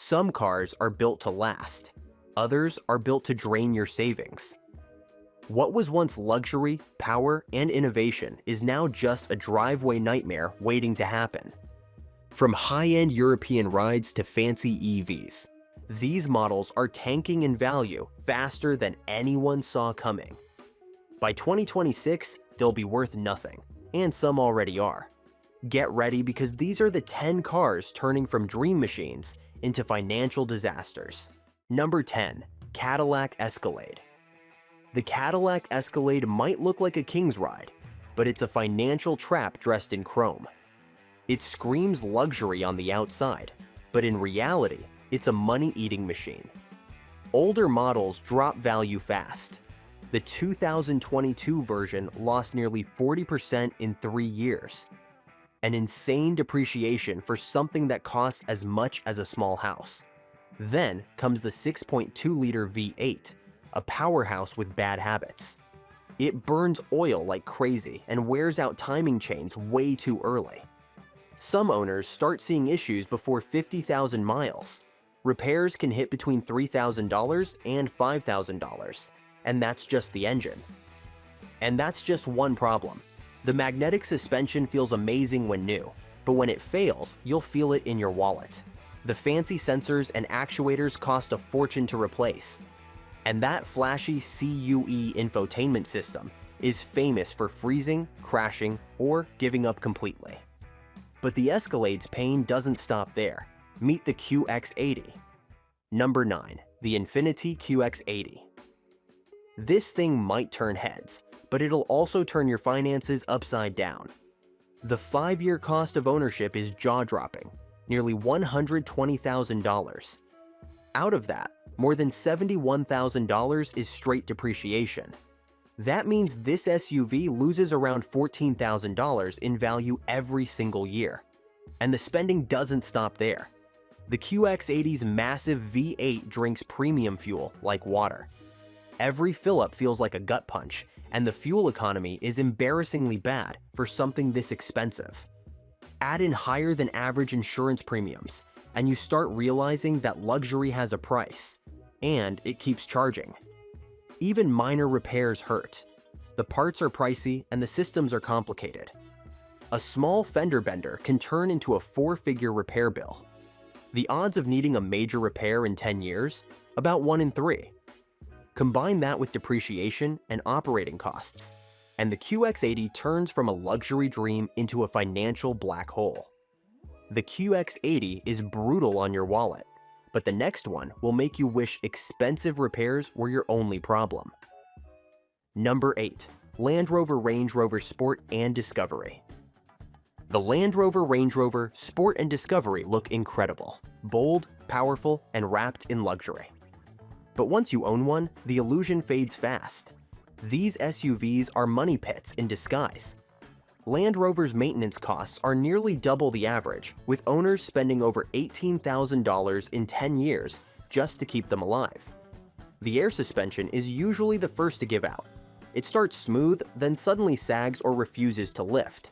Some cars are built to last. Others are built to drain your savings. What was once luxury, power, and innovation is now just a driveway nightmare waiting to happen. From high-end European rides to fancy EVs, these models are tanking in value faster than anyone saw coming. By 2026, they'll be worth nothing, and some already are. Get ready because these are the 10 cars turning from dream machines into financial disasters. Number 10. Cadillac Escalade. The Cadillac Escalade might look like a king's ride, but it's a financial trap dressed in chrome. It screams luxury on the outside, but in reality, it's a money-eating machine. Older models drop value fast. The 2022 version lost nearly 40% in 3 years. An insane depreciation for something that costs as much as a small house. Then comes the 6.2-liter V8, a powerhouse with bad habits. It burns oil like crazy and wears out timing chains way too early. Some owners start seeing issues before 50,000 miles. Repairs can hit between $3,000 and $5,000, and that's just the engine. And that's just one problem. The magnetic suspension feels amazing when new, but when it fails, you'll feel it in your wallet. The fancy sensors and actuators cost a fortune to replace. And that flashy CUE infotainment system is famous for freezing, crashing, or giving up completely. But the Escalade's pain doesn't stop there. Meet the QX80. Number 9. The Infiniti QX80. This thing might turn heads, but it'll also turn your finances upside down. The 5-year cost of ownership is jaw-dropping, nearly $120,000. Out of that, more than $71,000 is straight depreciation. That means this SUV loses around $14,000 in value every single year. And the spending doesn't stop there. The QX80's massive V8 drinks premium fuel like water. Every fill-up feels like a gut punch, and the fuel economy is embarrassingly bad for something this expensive. Add in higher than average insurance premiums, and you start realizing that luxury has a price, and it keeps charging. Even minor repairs hurt. The parts are pricey and the systems are complicated. A small fender bender can turn into a 4-figure repair bill. The odds of needing a major repair in 10 years? About 1 in 3. Combine that with depreciation and operating costs, and the QX80 turns from a luxury dream into a financial black hole. The QX80 is brutal on your wallet, but the next one will make you wish expensive repairs were your only problem. Number 8. Land Rover Range Rover Sport and Discovery. The Land Rover Range Rover Sport and Discovery look incredible, bold, powerful, and wrapped in luxury. But once you own one, the illusion fades fast. These SUVs are money pits in disguise. Land Rover's maintenance costs are nearly double the average, with owners spending over $18,000 in 10 years just to keep them alive. The air suspension is usually the first to give out. It starts smooth, then suddenly sags or refuses to lift.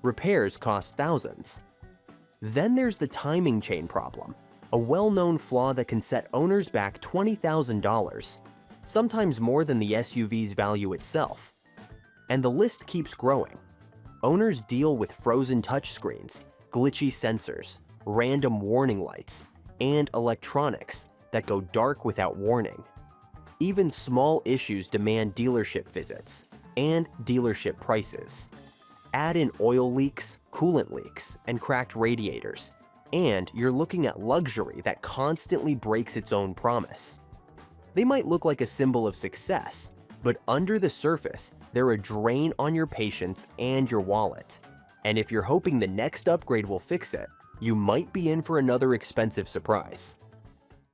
Repairs cost thousands. Then there's the timing chain problem, a well-known flaw that can set owners back $20,000, sometimes more than the SUV's value itself. And the list keeps growing. Owners deal with frozen touchscreens, glitchy sensors, random warning lights, and electronics that go dark without warning. Even small issues demand dealership visits and dealership prices. Add in oil leaks, coolant leaks, and cracked radiators, and you're looking at luxury that constantly breaks its own promise. They might look like a symbol of success, but under the surface, they're a drain on your patience and your wallet. And if you're hoping the next upgrade will fix it, you might be in for another expensive surprise.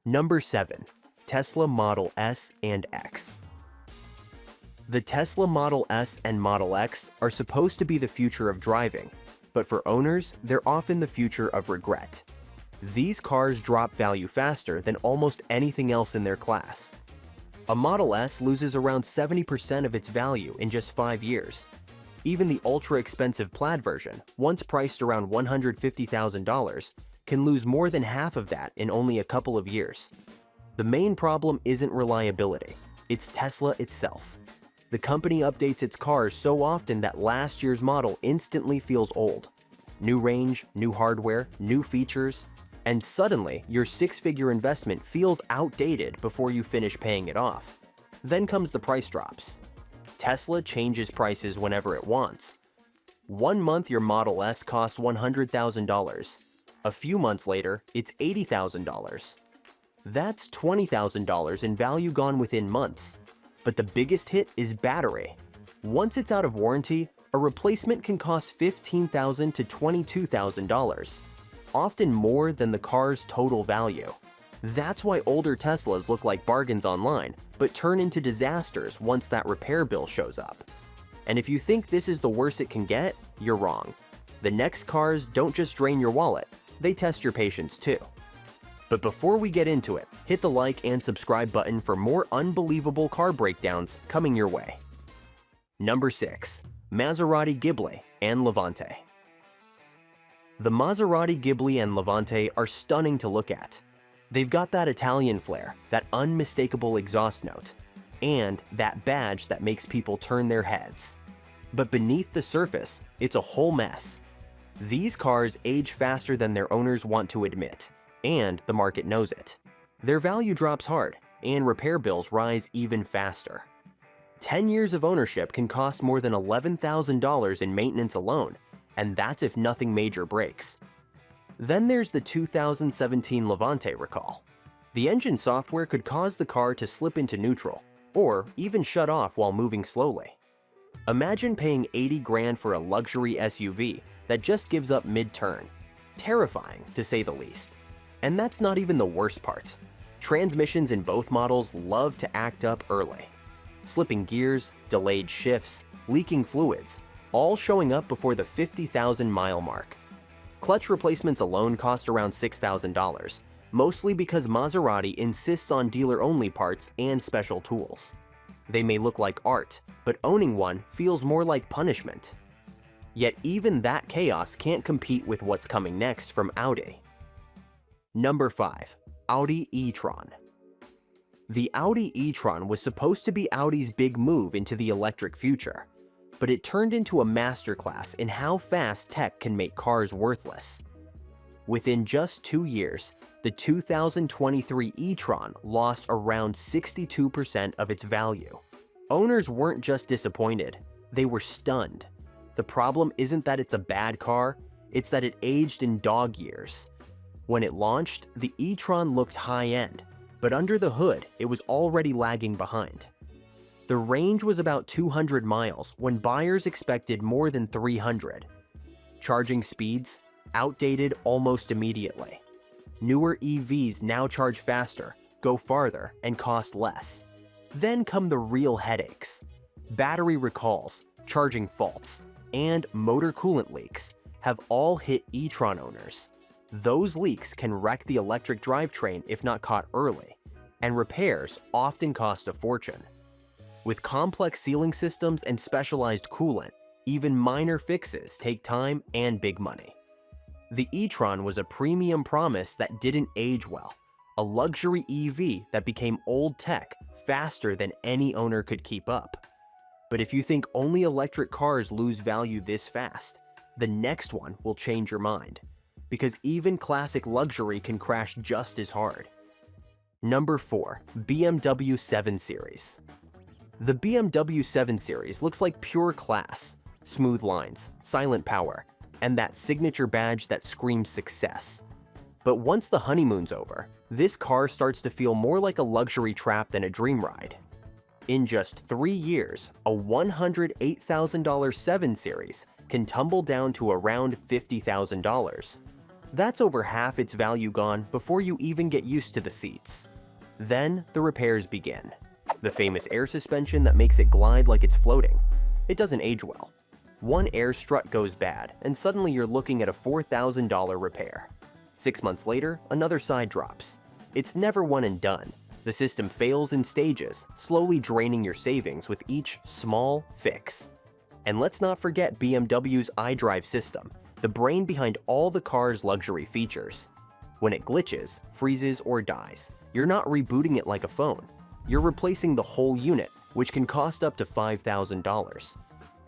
Number 7. Tesla Model S and X. The Tesla Model S and Model X are supposed to be the future of driving, but for owners, they're often the future of regret. These cars drop value faster than almost anything else in their class. A Model S loses around 70% of its value in just 5 years. Even the ultra-expensive Plaid version, once priced around $150,000, can lose more than half of that in only a couple of years. The main problem isn't reliability, it's Tesla itself. The company updates its cars so often that last year's model instantly feels old. New range, new hardware, new features, and suddenly your six-figure investment feels outdated before you finish paying it off. Then comes the price drops. Tesla changes prices whenever it wants. 1 month your Model S costs $100,000. A few months later, it's $80,000. That's $20,000 in value gone within months. But the biggest hit is battery. Once it's out of warranty, a replacement can cost $15,000 to $22,000, often more than the car's total value. That's why older Teslas look like bargains online, but turn into disasters once that repair bill shows up. And if you think this is the worst it can get, you're wrong. The next cars don't just drain your wallet, they test your patience too. But before we get into it, hit the like and subscribe button for more unbelievable car breakdowns coming your way. Number 6. Maserati Ghibli and Levante. The Maserati Ghibli and Levante are stunning to look at. They've got that Italian flair, that unmistakable exhaust note, and that badge that makes people turn their heads. But beneath the surface, it's a whole mess. These cars age faster than their owners want to admit, and the market knows it. Their value drops hard, and repair bills rise even faster. 10 years of ownership can cost more than $11,000 in maintenance alone, and that's if nothing major breaks. Then there's the 2017 Levante recall. The engine software could cause the car to slip into neutral, or even shut off while moving slowly. Imagine paying $80 grand for a luxury SUV that just gives up mid-turn. Terrifying, to say the least. And that's not even the worst part. Transmissions in both models love to act up early. Slipping gears, delayed shifts, leaking fluids, all showing up before the 50,000-mile mark. Clutch replacements alone cost around $6,000, mostly because Maserati insists on dealer-only parts and special tools. They may look like art, but owning one feels more like punishment. Yet even that chaos can't compete with what's coming next from Audi. Number 5. Audi e-tron. The Audi e-tron was supposed to be Audi's big move into the electric future, but it turned into a masterclass in how fast tech can make cars worthless. Within just 2 years, the 2023 e-tron lost around 62% of its value. Owners weren't just disappointed, they were stunned. The problem isn't that it's a bad car, it's that it aged in dog years. When it launched, the e-tron looked high-end, but under the hood, it was already lagging behind. The range was about 200 miles when buyers expected more than 300. Charging speeds, outdated almost immediately. Newer EVs now charge faster, go farther, and cost less. Then come the real headaches. Battery recalls, charging faults, and motor coolant leaks have all hit e-tron owners. Those leaks can wreck the electric drivetrain if not caught early, and repairs often cost a fortune. With complex sealing systems and specialized coolant, even minor fixes take time and big money. The e-tron was a premium promise that didn't age well, a luxury EV that became old tech faster than any owner could keep up. But if you think only electric cars lose value this fast, the next one will change your mind, because even classic luxury can crash just as hard. Number 4. BMW 7 Series. The BMW 7 Series looks like pure class, smooth lines, silent power, and that signature badge that screams success. But once the honeymoon's over, this car starts to feel more like a luxury trap than a dream ride. In just 3 years, a $108,000 7 Series can tumble down to around $50,000. That's over half its value gone before you even get used to the seats. Then the repairs begin. The famous air suspension that makes it glide like it's floating. It doesn't age well. One air strut goes bad, and suddenly you're looking at a $4,000 repair. 6 months later, another side drops. It's never one and done. The system fails in stages, slowly draining your savings with each small fix. And let's not forget BMW's iDrive system, the brain behind all the car's luxury features. When it glitches, freezes, or dies, you're not rebooting it like a phone. You're replacing the whole unit, which can cost up to $5,000.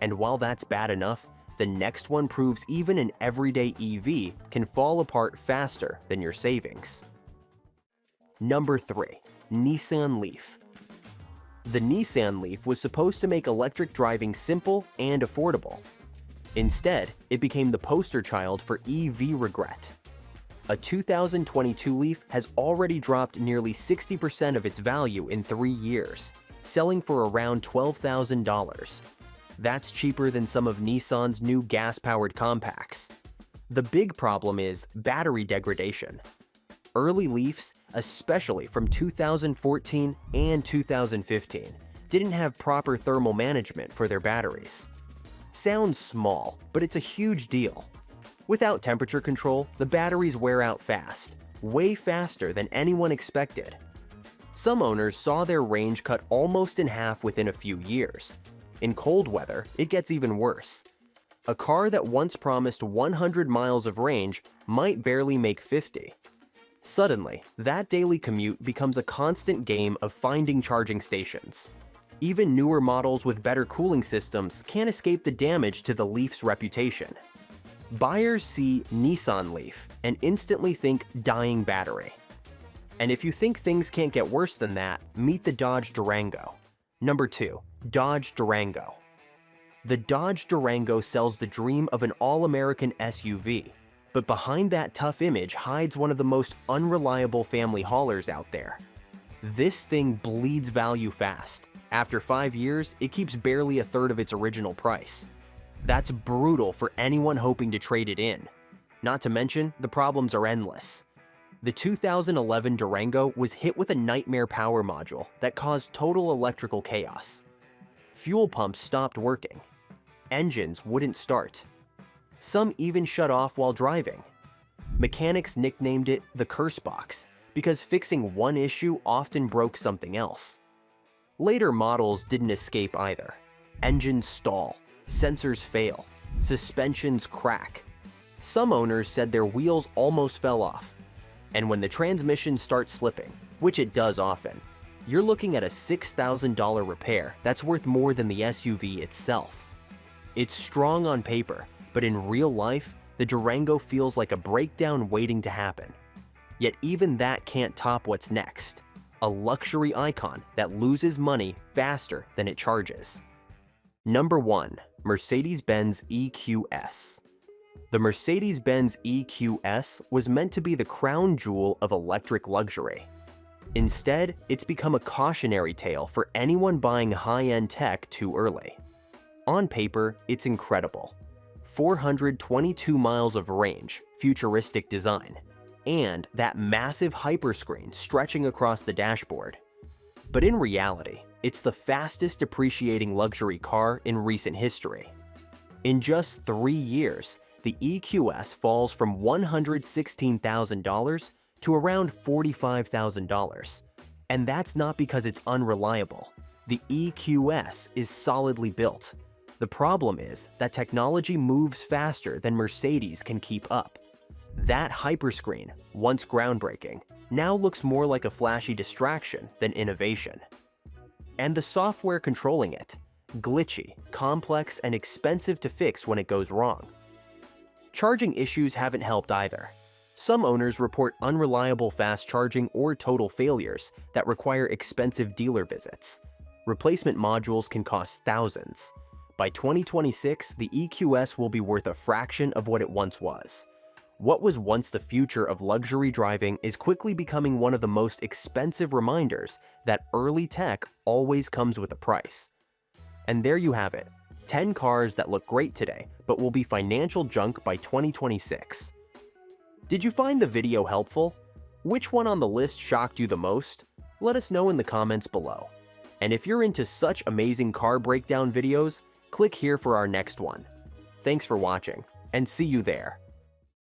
And while that's bad enough, the next one proves even an everyday EV can fall apart faster than your savings. Number 3. Nissan Leaf. The Nissan Leaf was supposed to make electric driving simple and affordable. Instead, it became the poster child for EV regret. A 2022 Leaf has already dropped nearly 60% of its value in 3 years, selling for around $12,000. That's cheaper than some of Nissan's new gas-powered compacts. The big problem is battery degradation. Early Leafs, especially from 2014 and 2015, didn't have proper thermal management for their batteries. Sounds small, but it's a huge deal. Without temperature control, the batteries wear out fast, way faster than anyone expected. Some owners saw their range cut almost in half within a few years. In cold weather, it gets even worse. A car that once promised 100 miles of range might barely make 50. Suddenly, that daily commute becomes a constant game of finding charging stations. Even newer models with better cooling systems can't escape the damage to the Leaf's reputation. Buyers see Nissan Leaf and instantly think dying battery. And if you think things can't get worse than that, meet the Dodge Durango. Number 2. Dodge Durango. The Dodge Durango sells the dream of an all-American SUV, but behind that tough image hides one of the most unreliable family haulers out there. This thing bleeds value fast. After 5 years, it keeps barely a third of its original price. That's brutal for anyone hoping to trade it in. Not to mention, the problems are endless. The 2011 Durango was hit with a nightmare power module that caused total electrical chaos. Fuel pumps stopped working. Engines wouldn't start. Some even shut off while driving. Mechanics nicknamed it the curse box because fixing one issue often broke something else. Later models didn't escape either. Engines stall, sensors fail, suspensions crack. Some owners said their wheels almost fell off. And when the transmission starts slipping, which it does often, you're looking at a $6,000 repair that's worth more than the SUV itself. It's strong on paper, but in real life, the Durango feels like a breakdown waiting to happen. Yet even that can't top what's next, a luxury icon that loses money faster than it charges. Number 1. Mercedes-Benz EQS. The Mercedes-Benz EQS was meant to be the crown jewel of electric luxury. Instead, it's become a cautionary tale for anyone buying high-end tech too early. On paper, it's incredible. 422 miles of range, futuristic design, and that massive hyperscreen stretching across the dashboard. But in reality, it's the fastest depreciating luxury car in recent history. In just 3 years, the EQS falls from $116,000 to around $45,000. And that's not because it's unreliable. The EQS is solidly built. The problem is that technology moves faster than Mercedes can keep up. That hyperscreen, once groundbreaking, now looks more like a flashy distraction than innovation. And the software controlling it, glitchy, complex, and expensive to fix when it goes wrong. Charging issues haven't helped either. Some owners report unreliable fast charging or total failures that require expensive dealer visits. Replacement modules can cost thousands. By 2026, the EQS will be worth a fraction of what it once was. What was once the future of luxury driving is quickly becoming one of the most expensive reminders that early tech always comes with a price. And there you have it, 10 cars that look great today, but will be financial junk by 2026. Did you find the video helpful? Which one on the list shocked you the most? Let us know in the comments below. And if you're into such amazing car breakdown videos, click here for our next one. Thanks for watching, and see you there.